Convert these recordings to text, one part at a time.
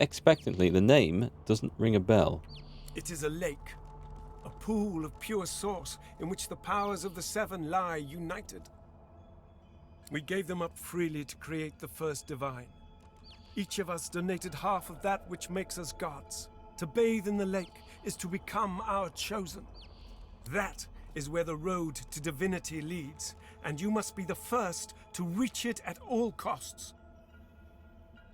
expectantly. The name doesn't ring a bell. It is a lake, a pool of pure source in which the powers of the seven lie united. We gave them up freely to create the first divine. Each of us donated half of that which makes us gods. To bathe in the lake is to become our chosen. That is where the road to divinity leads, and you must be the first to reach it at all costs.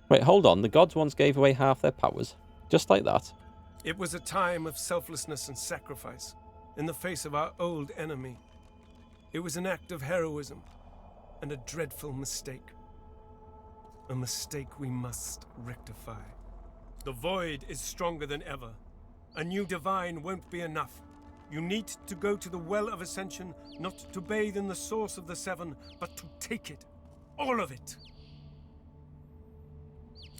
Wait, hold on. The gods once gave away half their powers? Just like that? It was a time of selflessness and sacrifice in the face of our old enemy. It was an act of heroism and a dreadful mistake. A mistake we must rectify. The void is stronger than ever. A new divine won't be enough. You need to go to the Well of Ascension, not to bathe in the source of the seven, but to take it. All of it.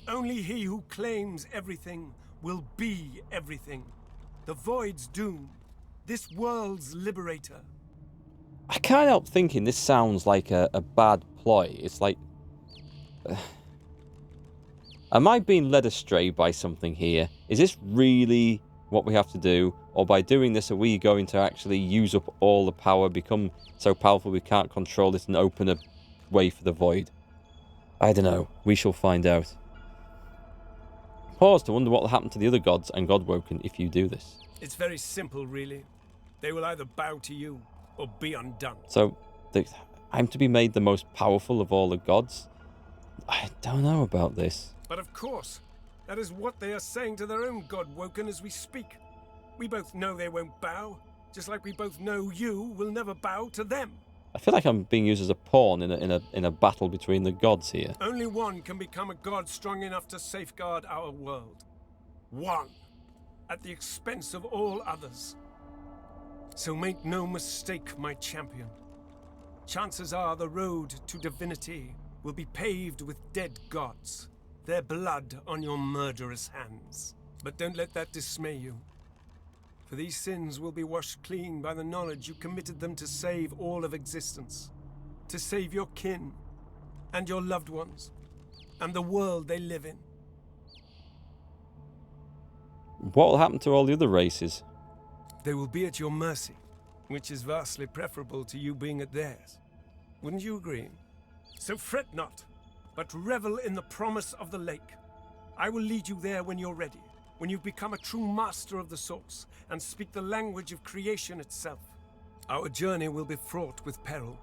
Only he who claims everything will be everything. The void's doom. This world's liberator. I can't help thinking this sounds like a bad ploy. It's like... am I being led astray by something here? Is this really what we have to do? Or by doing this, are we going to actually use up all the power, become so powerful we can't control it, and open a way for the void? I don't know. We shall find out. Pause to wonder what will happen to the other gods and Godwoken if you do this. It's very simple, really. They will either bow to you or be undone. So, I'm to be made the most powerful of all the gods? I don't know about this. But of course, that is what they are saying to their own Godwoken as we speak. We both know they won't bow, just like we both know you will never bow to them. I feel like I'm being used as a pawn in a battle between the gods here. Only one can become a god strong enough to safeguard our world. One, at the expense of all others. So make no mistake, my champion. Chances are the road to divinity will be paved with dead gods, their blood on your murderous hands. But don't let that dismay you. For these sins will be washed clean by the knowledge you committed them to save all of existence. To save your kin, and your loved ones, and the world they live in. What will happen to all the other races? They will be at your mercy, which is vastly preferable to you being at theirs. Wouldn't you agree? So fret not, but revel in the promise of the lake. I will lead you there when you're ready, when you've become a true master of the source and speak the language of creation itself. Our journey will be fraught with peril.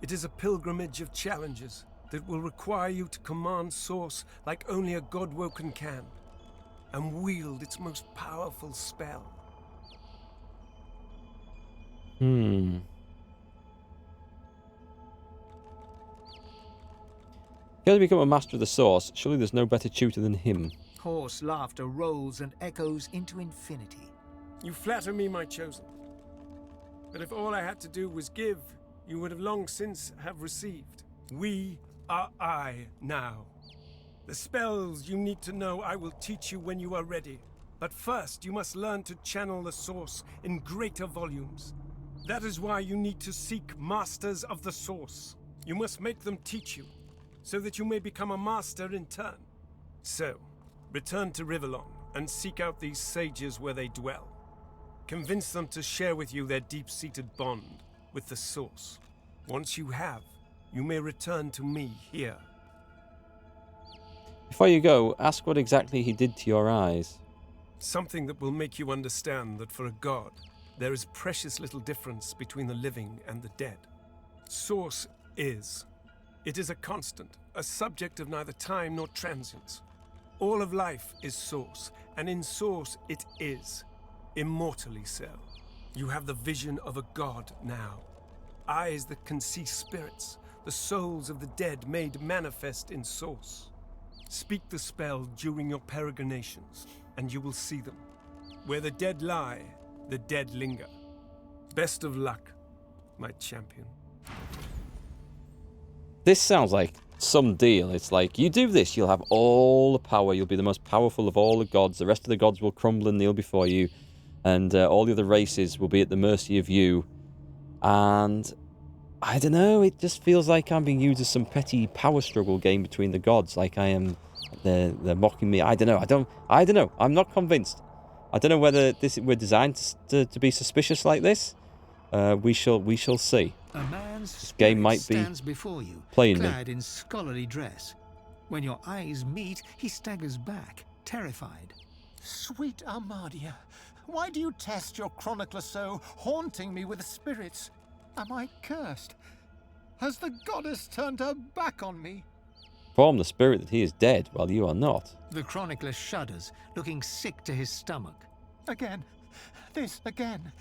It is a pilgrimage of challenges that will require you to command source like only a Godwoken can, and wield its most powerful spell. If you have to become a master of the source, surely there's no better tutor than him. Hoarse laughter rolls and echoes into infinity. You flatter me, my chosen. But if all I had to do was give, you would have long since have received. We are I now. The spells you need to know I will teach you when you are ready. But first, you must learn to channel the source in greater volumes. That is why you need to seek masters of the source. You must make them teach you, so that you may become a master in turn. So, return to Rivellon and seek out these sages where they dwell. Convince them to share with you their deep-seated bond with the source. Once you have, you may return to me here. Before you go, ask what exactly he did to your eyes. Something that will make you understand that for a god, there is precious little difference between the living and the dead. Source is. It is a constant, a subject of neither time nor transience. All of life is source, and in source it is. Immortally so. You have the vision of a god now. Eyes that can see spirits, the souls of the dead made manifest in source. Speak the spell during your peregrinations, and you will see them. Where the dead lie, the dead linger. Best of luck, my champion. This sounds like some deal. It's like, you do this, you'll have all the power, you'll be the most powerful of all the gods, the rest of the gods will crumble and kneel before you, and all the other races will be at the mercy of you. And I don't know, it just feels like I'm being used as some petty power struggle game between the gods, like I am They're mocking me. I don't know. I don't know. I'm not convinced. I don't know whether we're designed to be suspicious like this. We shall see. A man's This game spirit might be stands before you, playing me. clad in scholarly dress. When your eyes meet, he staggers back, terrified. Sweet Armadia, why do you test your Chronicler so, haunting me with spirits? Am I cursed? Has the goddess turned her back on me? Inform the spirit that he is dead, while you are not. The Chronicler shudders, looking sick to his stomach. Again. This again.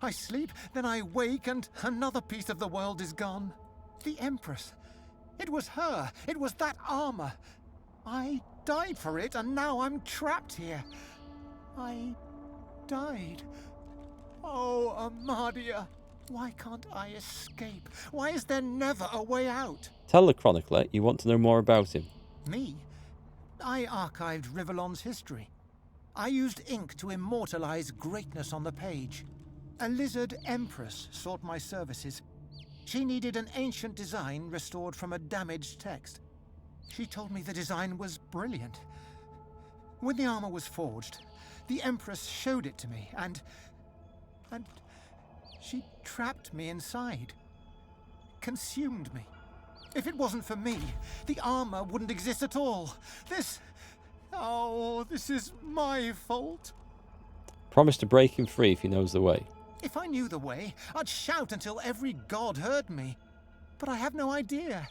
I sleep, then I wake, and another piece of the world is gone. The Empress. It was her. It was that armor. I died for it, and now I'm trapped here. I died. Oh, Armadia. Why can't I escape? Why is there never a way out? Tell the Chronicler you want to know more about him. Me? I archived Rivellon's history. I used ink to immortalize greatness on the page. A lizard empress sought my services. She needed an ancient design restored from a damaged text. She told me the design was brilliant. When the armor was forged, the empress showed it to me, and she trapped me inside. Consumed me. If it wasn't for me, the armor wouldn't exist at all. This is my fault. Promise to break him free if he knows the way. If I knew the way, I'd shout until every god heard me. But I have no idea.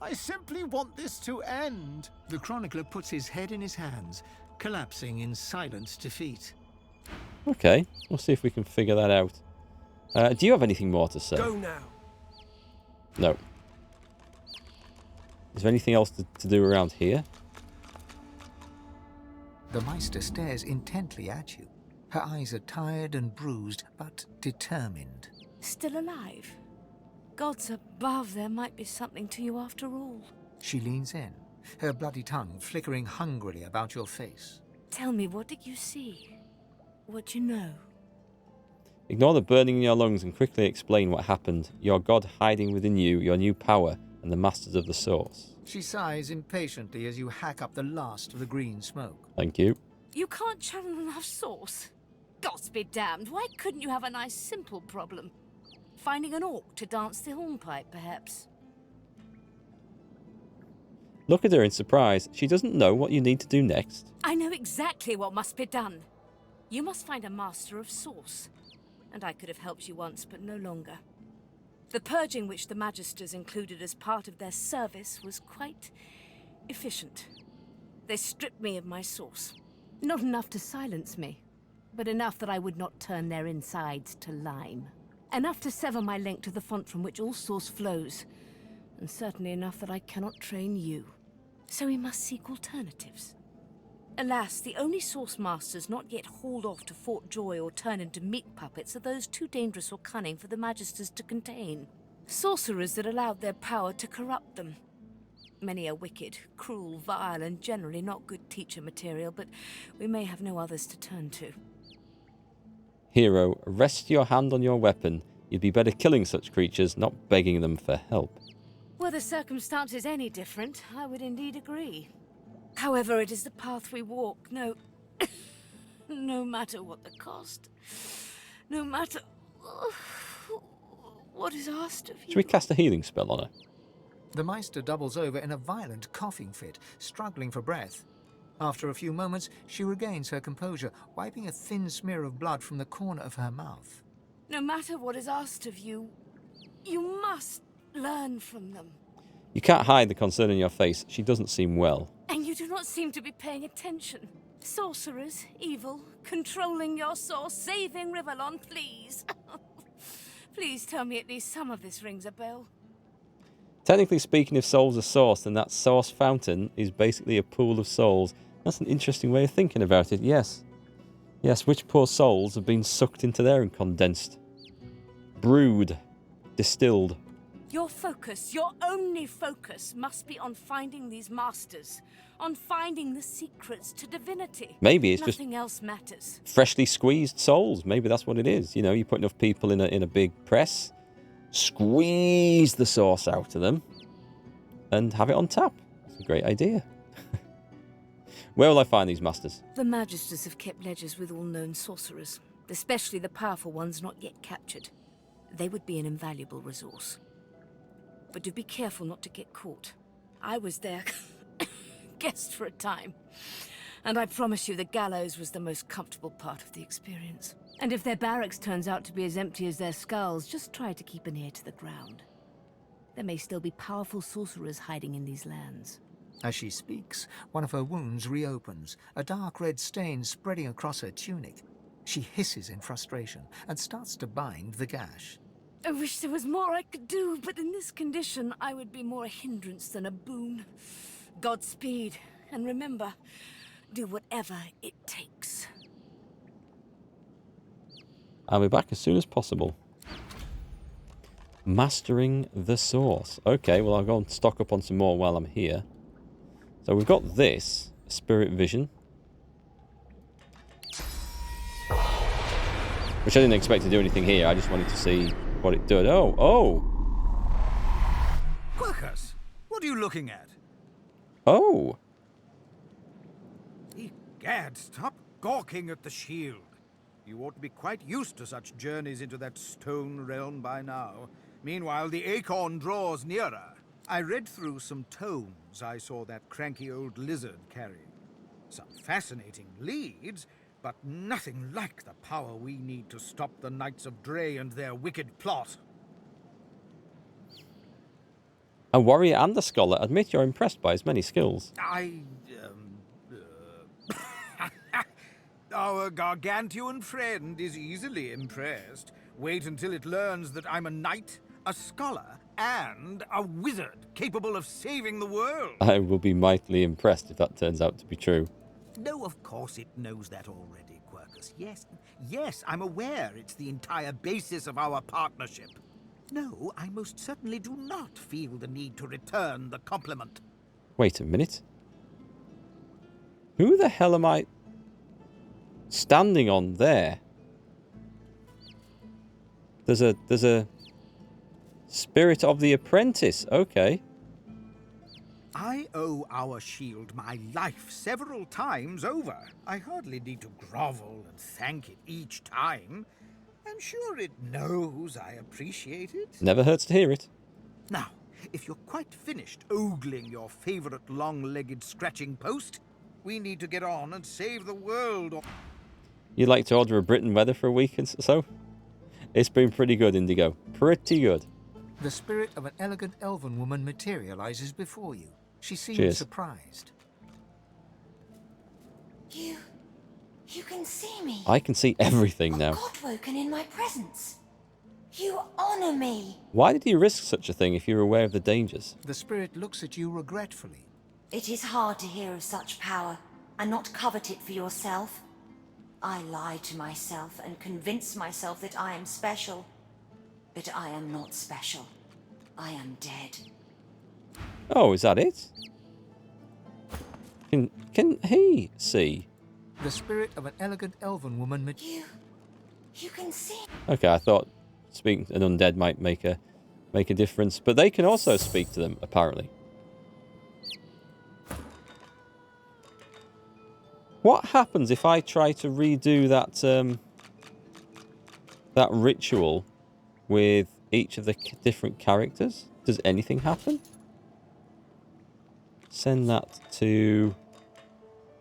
I simply want this to end. The Chronicler puts his head in his hands, collapsing in silent defeat. Okay, we'll see if we can figure that out. Do you have anything more to say? Go now. No. Is there anything else to do around here? The Meister stares intently at you. Her eyes are tired and bruised, but determined. Still alive? Gods above, there might be something to you after all. She leans in, her bloody tongue flickering hungrily about your face. Tell me, what did you see? What you know? Ignore the burning in your lungs and quickly explain what happened. Your god hiding within you, your new power, and the masters of the source. She sighs impatiently as you hack up the last of the green smoke. Thank you. You can't channel enough source? Gods be damned, why couldn't you have a nice simple problem? Finding an orc to dance the hornpipe, perhaps? Look at her in surprise. She doesn't know what you need to do next. I know exactly what must be done. You must find a master of source. And I could have helped you once, but no longer. The purging which the Magisters included as part of their service was quite efficient. They stripped me of my source. Not enough to silence me, but enough that I would not turn their insides to lime. Enough to sever my link to the font from which all source flows, and certainly enough that I cannot train you. So we must seek alternatives. Alas, the only source masters not yet hauled off to Fort Joy or turned into meat puppets are those too dangerous or cunning for the Magisters to contain. Sorcerers that allowed their power to corrupt them. Many are wicked, cruel, vile, and generally not good teacher material, but we may have no others to turn to. Hero, rest your hand on your weapon. You'd be better killing such creatures, not begging them for help. Were the circumstances any different, I would indeed agree. However, it is the path we walk, no matter what the cost. No matter what is asked of you. Should we cast a healing spell on her? The Meister doubles over in a violent coughing fit, struggling for breath. After a few moments, she regains her composure, wiping a thin smear of blood from the corner of her mouth. No matter what is asked of you, you must learn from them. You can't hide the concern in your face. She doesn't seem well. And you do not seem to be paying attention. Sorcerers, evil, controlling your source, saving Rivellon, please. Please tell me at least some of this rings a bell. Technically speaking, if souls are source, then that source fountain is basically a pool of souls. That's an interesting way of thinking about it, yes. Yes, which poor souls have been sucked into there and condensed. Brewed. Distilled. Your focus, your only focus, must be on finding these masters. On finding the secrets to divinity. Maybe it's Nothing else matters. freshly squeezed souls. Maybe that's what it is. You know, you put enough people in a big press, squeeze the source out of them, and have it on tap. That's a great idea. Where will I find these masters? The Magisters have kept ledgers with all known sorcerers, especially the powerful ones not yet captured. They would be an invaluable resource. But do be careful not to get caught. I was their guest for a time, and I promise you the gallows was the most comfortable part of the experience. And if their barracks turns out to be as empty as their skulls, just try to keep an ear to the ground. There may still be powerful sorcerers hiding in these lands. As she speaks, one of her wounds reopens, a dark red stain spreading across her tunic. She hisses in frustration and starts to bind the gash. I wish there was more I could do, but in this condition, I would be more a hindrance than a boon. Godspeed, and remember, do whatever it takes. I'll be back as soon as possible. Mastering the source. Okay, well, I'll go and stock up on some more while I'm here. So we've got this, Spirit Vision. Which I didn't expect to do anything here. I just wanted to see what it did. Oh! Quirkus, what are you looking at? Oh! Egad, stop gawking at the shield. You ought to be quite used to such journeys into that stone realm by now. Meanwhile, the acorn draws nearer. I read through some tomes I saw that cranky old lizard carrying. Some fascinating leads, but nothing like the power we need to stop the Knights of Dre and their wicked plot. A warrior and a scholar. Admit you're impressed by his many skills. Our gargantuan friend is easily impressed. Wait until it learns that I'm a knight, a scholar, and a wizard capable of saving the world. I will be mightily impressed if that turns out to be true. No, of course it knows that already, Quirkus. Yes, I'm aware it's the entire basis of our partnership. No, I most certainly do not feel the need to return the compliment. Wait a minute. Who the hell am I standing on there? There's a spirit of the Apprentice. Okay. I owe our shield my life several times over. I hardly need to grovel and thank it each time. I'm sure it knows I appreciate it. Never hurts to hear it. Now, if you're quite finished ogling your favorite long-legged scratching post, we need to get on and save the world. You'd like to order a Britain weather for a week and so? It's been pretty good, Indigo. Pretty good. The spirit of an elegant elven woman materializes before you. She seems Cheers. surprised. You can see me. I can see everything now. God-woken in my presence. You honor me. Why did you risk such a thing if you were aware of the dangers? The spirit looks at you regretfully. It is hard to hear of such power and not covet it for yourself. I lie to myself and convince myself that I am special. But I am not special. I am dead. Oh, is that it? Can he see? The spirit of an elegant elven woman You can see. Okay, I thought speaking to an undead might make a difference, but they can also speak to them apparently. What happens if I try to redo that ritual with each of the different characters? Does anything happen? Send that to...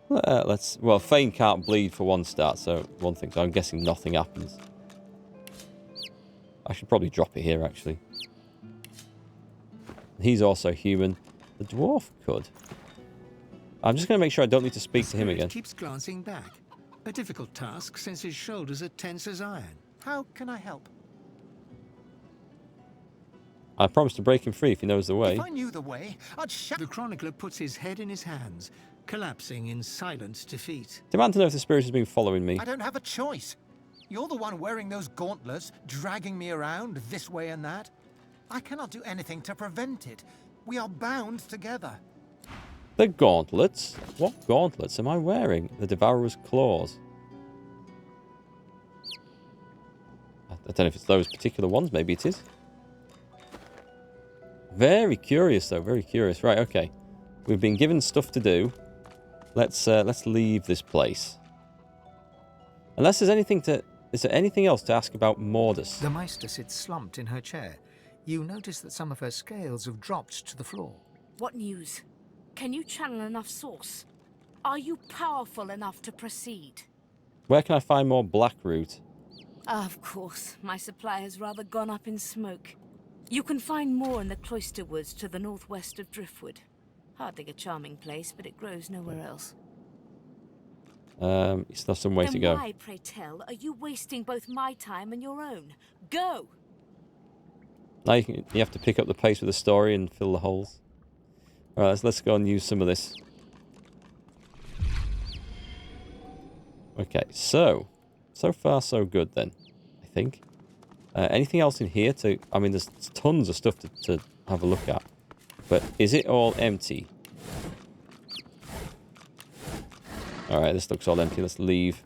well, Fane can't bleed for one start, so one thing. So I'm guessing nothing happens. I should probably drop it here, actually. He's also human. The dwarf could. I'm just going to make sure I don't need to speak to him again. keeps glancing back. A difficult task since his shoulders are tense as iron. How can I help? I promise to break him free if he knows the way. If I knew the way, I'd The Chronicler puts his head in his hands, collapsing in silent defeat. Demand to know if the spirit has been following me. I don't have a choice. You're the one wearing those gauntlets, dragging me around this way and that. I cannot do anything to prevent it. We are bound together. The gauntlets? What gauntlets am I wearing? The Devourer's claws. I don't know if it's those particular ones. Maybe it is. Very curious, though. Very curious. Right, okay. We've been given stuff to do. let's leave this place. Unless there's anything to... Is there anything else to ask about Mordus? The Meister sits slumped in her chair. You notice that some of her scales have dropped to the floor. What news? Can you channel enough source? Are you powerful enough to proceed? Where can I find more Blackroot? Of course, my supply has rather gone up in smoke. You can find more in the cloister woods to the northwest of Driftwood. Hardly a charming place, but it grows nowhere else. It's not some way to go. Then why, pray tell, are you wasting both my time and your own? Go! Now you have to pick up the pace with the story and fill the holes. Alright, let's go and use some of this. Okay, so far so good then, I think. Anything else in here to... I mean, there's tons of stuff to have a look at. But is it all empty? Alright, this looks all empty. Let's leave.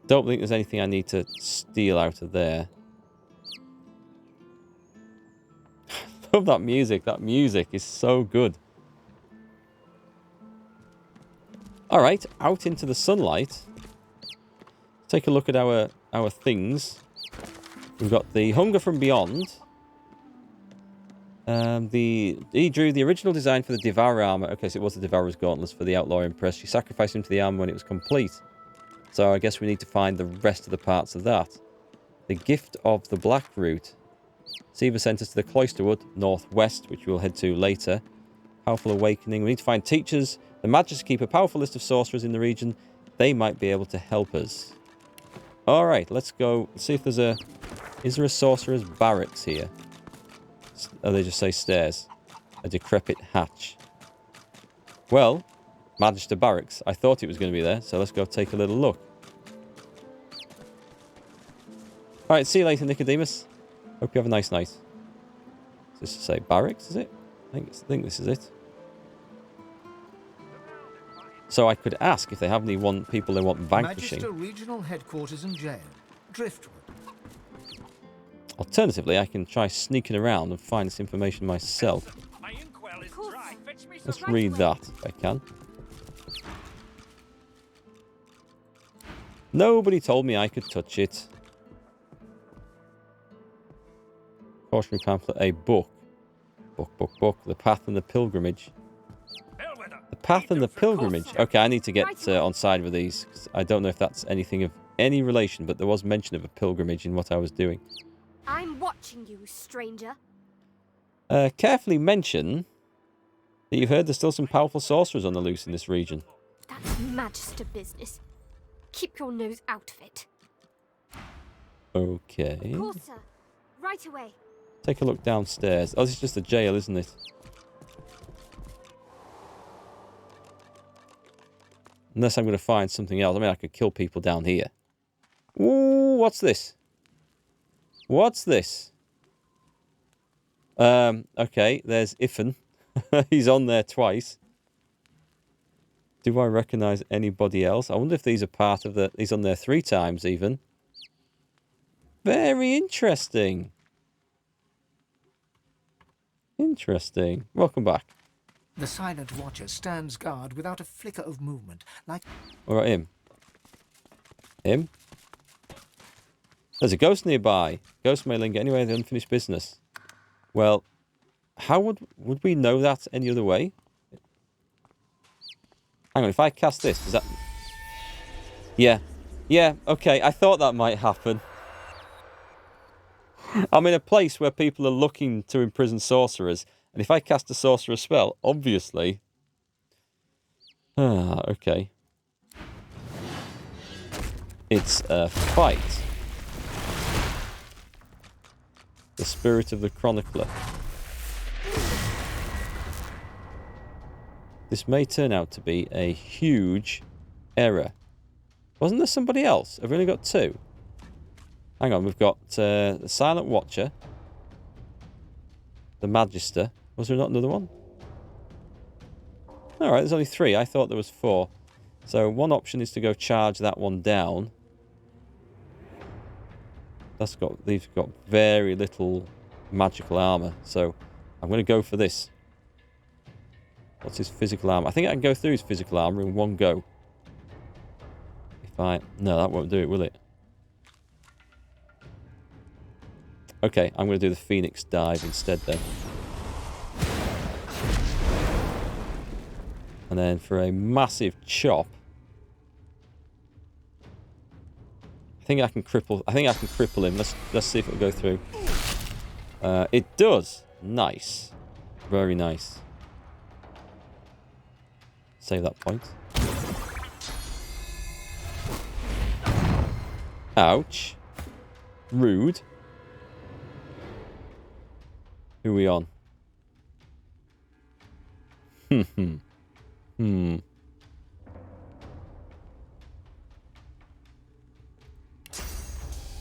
Don't think there's anything I need to steal out of there. Love that music. That music is so good. Alright, out into the sunlight. Take a look at our things. We've got the Hunger from Beyond. He drew the original design for the Devourer armor. Okay, so it was the Devourer's gauntlets for the Outlaw Empress. She sacrificed him to the armor when it was complete. So I guess we need to find the rest of the parts of that. The Gift of the Blackroot. Siva sent us to the Cloisterwood, northwest, which we'll head to later. Powerful Awakening. We need to find teachers. The Magisters keep a powerful list of sorcerers in the region. They might be able to help us. Alright, let's go see if there's a... Is there a sorcerer's barracks here? Oh, they just say stairs. A decrepit hatch. Well, Magister Barracks. I thought it was going to be there, so let's go take a little look. Alright, see you later, Nicodemus. Hope you have a nice night. Does this say barracks, is it? I think this is it. So I could ask if they have any people they want vanquishing. Magister Regional Headquarters and Jail, Driftwood. Alternatively, I can try sneaking around and find this information myself. Let's read that if I can. Nobody told me I could touch it. Cautionary pamphlet, a book. Book. The Path and the Pilgrimage. The Path and the Pilgrimage. Okay, I need to get on side with these. 'Cause I don't know if that's anything of any relation, but there was mention of a pilgrimage in what I was doing. I'm watching you, stranger. Carefully mention that you've heard there's still some powerful sorcerers on the loose in this region. That's Magister business. Keep your nose out of it. Okay. Of course, sir. Right away. Take a look downstairs. Oh, this is just a jail, isn't it? Unless I'm going to find something else. I mean, I could kill people down here. Ooh, what's this? What's this? Okay, there's Ifan. He's on there twice. Do I recognise anybody else? I wonder if these are part of the... He's on there 3 times, even. Very interesting. Interesting. Welcome back. The Silent Watcher stands guard without a flicker of movement, like... What about him? Him? There's a ghost nearby. Ghost may linger anywhere in the unfinished business. Well, how would we know that any other way? Hang on, if I cast this, does that... Yeah, okay, I thought that might happen. I'm in a place where people are looking to imprison sorcerers, and if I cast a sorcerer spell, obviously... okay. It's a fight. The spirit of the Chronicler. This may turn out to be a huge error. Wasn't there somebody else? Have we only got 2? Hang on, we've got the Silent Watcher. The Magister. Was there not another one? Alright, there's only 3. I thought there was 4. So one option is to go charge that one down. They've got very little magical armor. So I'm going to go for this. What's his physical armor? I think I can go through his physical armor in one go. If I... No, that won't do it, will it? Okay, I'm going to do the Phoenix dive instead then. And then for a massive chop... I think I can cripple him. Let's see if it'll go through. It does. Nice. Very nice. Save that point. Ouch. Rude. Who are we on?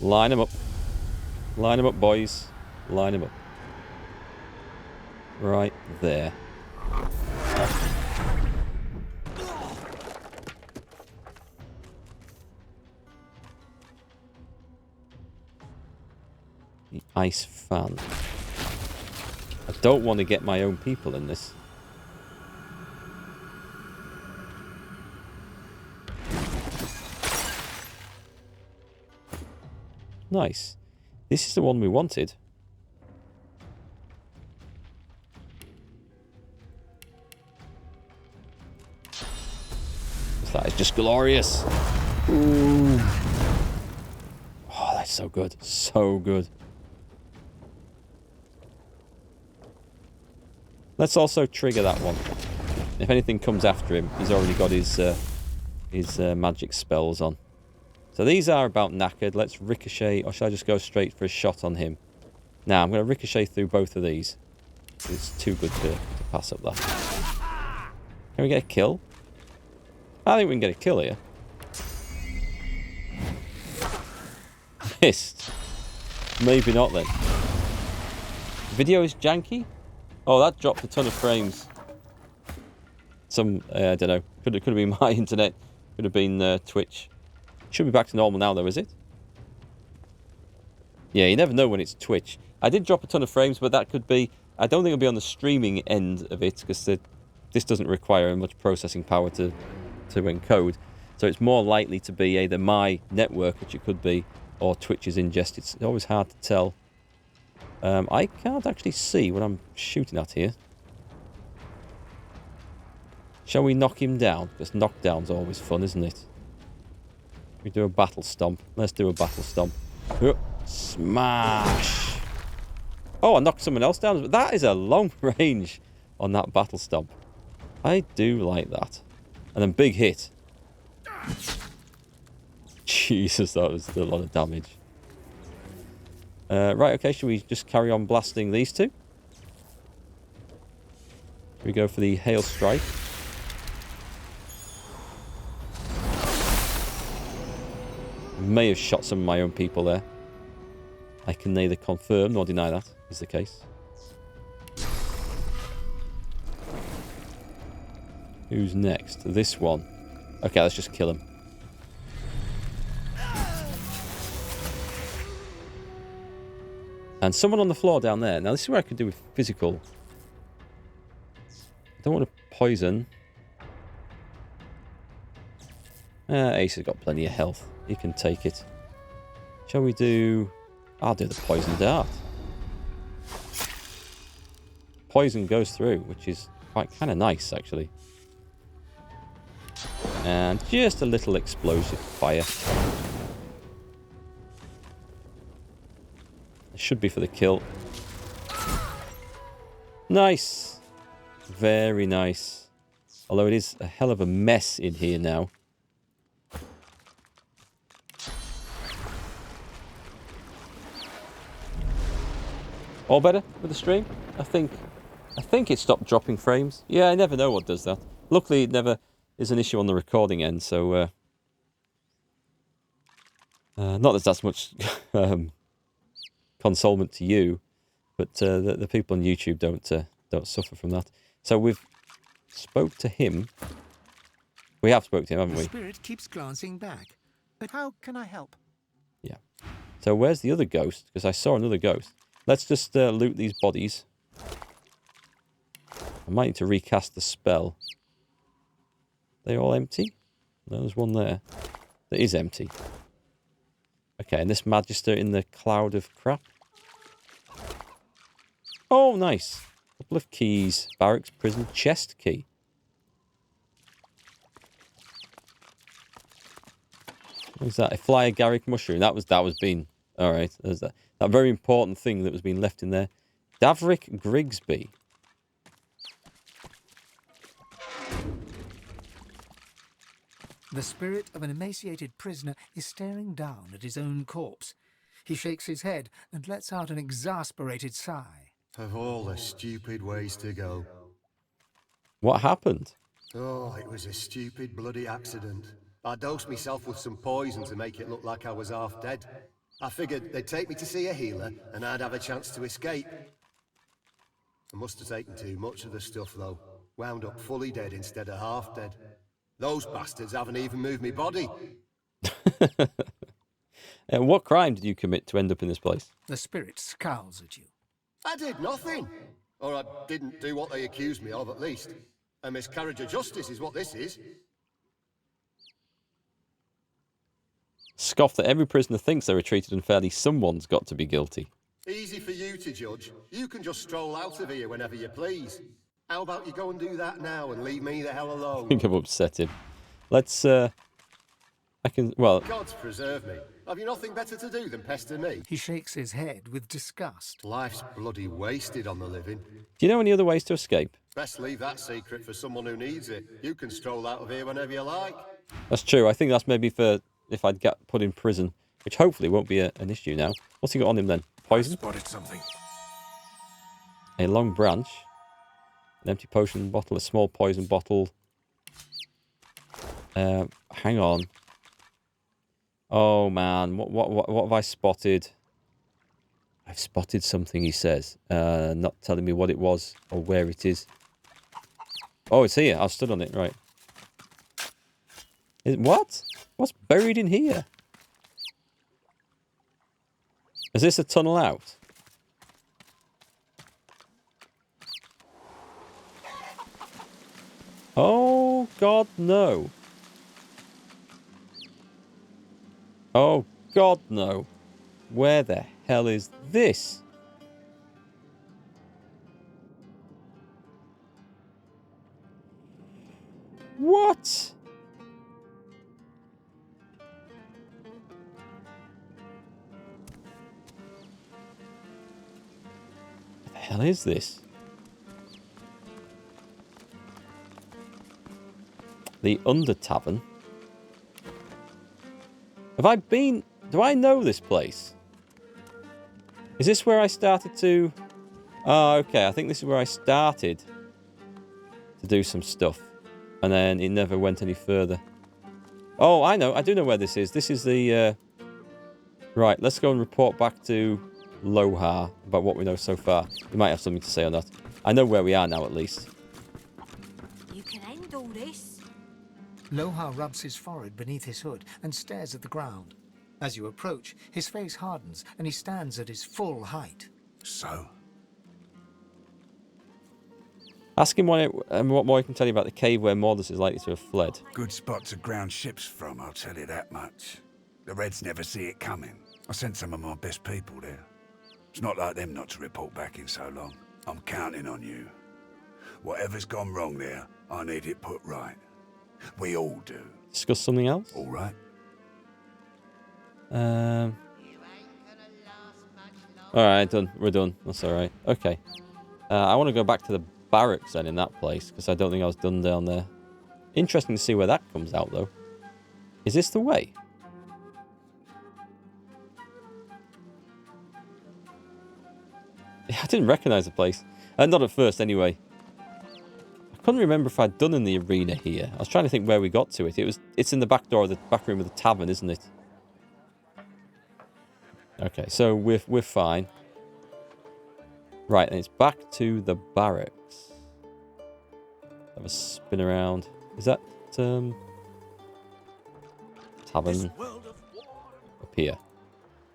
Line them up. Line them up, boys. Line them up. Right there. The ice fan. I don't want to get my own people in this. Nice. This is the one we wanted. That is just glorious. Ooh. Oh, that's so good. So good. Let's also trigger that one. If anything comes after him, he's already got his magic spells on. So these are about knackered. Let's ricochet, or should I just go straight for a shot on him? Now, I'm going to ricochet through both of these. It's too good to pass up that. Can we get a kill? I think we can get a kill here. Missed. Maybe not then. Video is janky? Oh, that dropped a ton of frames. I don't know. Could have been my internet. Could have been Twitch. Should be back to normal now, though, is it? Yeah, you never know when it's Twitch. I did drop a ton of frames, but that could be... I don't think it'll be on the streaming end of it, because this doesn't require much processing power to encode. So it's more likely to be either my network, which it could be, or Twitch's ingest. It's always hard to tell. I can't actually see what I'm shooting at here. Shall we knock him down? Because knockdown's always fun, isn't it? We do a battle stomp. Let's do a battle stomp. Smash! Oh, I knocked someone else down. That is a long range on that battle stomp. I do like that. And then big hit. Jesus, that was a lot of damage. Right, okay, should we just carry on blasting these two? Should we go for the hail strike? May have shot some of my own people there. I can neither confirm nor deny that is the case. Who's next? This one. Okay, let's just kill him. And someone on the floor down there. Now, this is where I could do with physical. I don't want to poison. Ace has got plenty of health. He can take it. Shall we do... I'll do the poison dart. Poison goes through, which is quite kind of nice, actually. And just a little explosive fire. It should be for the kill. Nice. Very nice. Although it is a hell of a mess in here now. All better with the stream? I think it stopped dropping frames. Yeah, I never know what does that. Luckily, it never is an issue on the recording end, so not that that's much consolement to you, but the people on YouTube don't suffer from that. So we've spoke to him. We have spoke to him, haven't we? The spirit keeps glancing back. But how can I help? Yeah. So where's the other ghost? Because I saw another ghost. Let's just loot these bodies. I might need to recast the spell. They all empty? No, there's one there. That is empty. Okay, and this Magister in the cloud of crap. Oh, nice. Couple of keys. Barracks, prison, chest key. What is that? A flyer Garrick mushroom. That was been... Alright, there's that. That very important thing that was being left in there. Davrick Grigsby. The spirit of an emaciated prisoner is staring down at his own corpse. He shakes his head and lets out an exasperated sigh. Of all the stupid ways to go. What happened? Oh, it was a stupid bloody accident. I dosed myself with some poison to make it look like I was half dead. I figured they'd take me to see a healer and I'd have a chance to escape. I must have taken too much of the stuff though. Wound up fully dead instead of half dead. Those bastards haven't even moved me body. And what crime did you commit to end up in this place? The spirit scowls at you. I did nothing. Or I didn't do what they accused me of, at least. A miscarriage of justice is what this is. Scoff that every prisoner thinks they were treated unfairly. Someone's got to be guilty. Easy for you to judge. You can just stroll out of here whenever you please. How about you go and do that now and leave me the hell alone? I think I've upset him. Let's, well... Gods preserve me. Have you nothing better to do than pester me? He shakes his head with disgust. Life's bloody wasted on the living. Do you know any other ways to escape? Best leave that secret for someone who needs it. You can stroll out of here whenever you like. That's true. I think that's maybe for if I'd get put in prison, which hopefully won't be an issue now. What's he got on him then? Poison? Spotted something. A long branch. An empty potion bottle, a small poison bottle. Hang on. Oh man, what have I spotted? I've spotted something, he says. Not telling me what it was or where it is. Oh, it's here. I've stood on it, right. What? What's buried in here? Is this a tunnel out? Oh, God, no. Oh, God, no. Where the hell is this? What? What the hell is this? The Undertavern. Have I been... Do I know this place? Is this where I started to... Oh, okay. I think this is where I started to do some stuff. And then it never went any further. Oh, I know. I do know where this is. This is the... Right, let's go and report back to Lohar about what we know so far. You might have something to say on that. I know where we are now, at least. You can end all this. Lohar rubs his forehead beneath his hood and stares at the ground. As you approach, his face hardens and he stands at his full height. So? Ask him what more he can tell you about the cave where Mordus is likely to have fled. Good spot to ground ships from, I'll tell you that much. The Reds never see it coming. I sent some of my best people there. It's not like them not to report back in so long. I'm counting on you. Whatever's gone wrong there, I need it put right. We all do. Discuss something else? All right. Alright, done. We're done. That's alright. Okay. I want to go back to the barracks then in that place, because I don't think I was done down there. Interesting to see where that comes out, though. Is this the way? I didn't recognise the place. Not at first, anyway. I couldn't remember if I'd done in the arena here. I was trying to think where we got to it. It's in the back door of the back room of the tavern, isn't it? Okay, so we're fine. Right, and it's back to the barracks. Have a spin around. Is that tavern up here?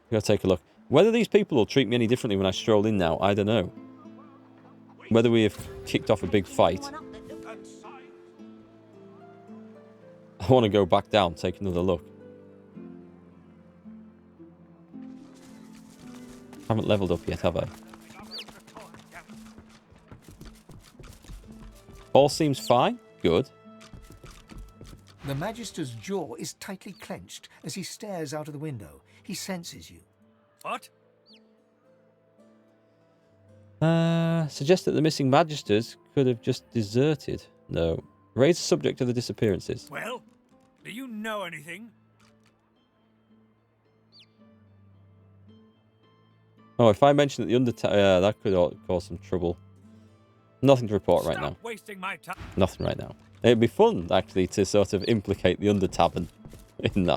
We've got to take a look. Whether these people will treat me any differently when I stroll in now, I don't know. whether we have kicked off a big fight. I want to go back down, take another look. Haven't leveled up yet, have I? All seems fine. Good. The Magister's jaw is tightly clenched as he stares out of the window. He senses you. What? Suggest that the missing Magisters could have just deserted. No. Raise the subject of the disappearances. Well, do you know anything? Oh, if I mention that the Undertavern... that could cause some trouble. Nothing to report right now. Stop wasting my time. Nothing right now. It'd be fun, actually, to sort of implicate the Undertavern in that.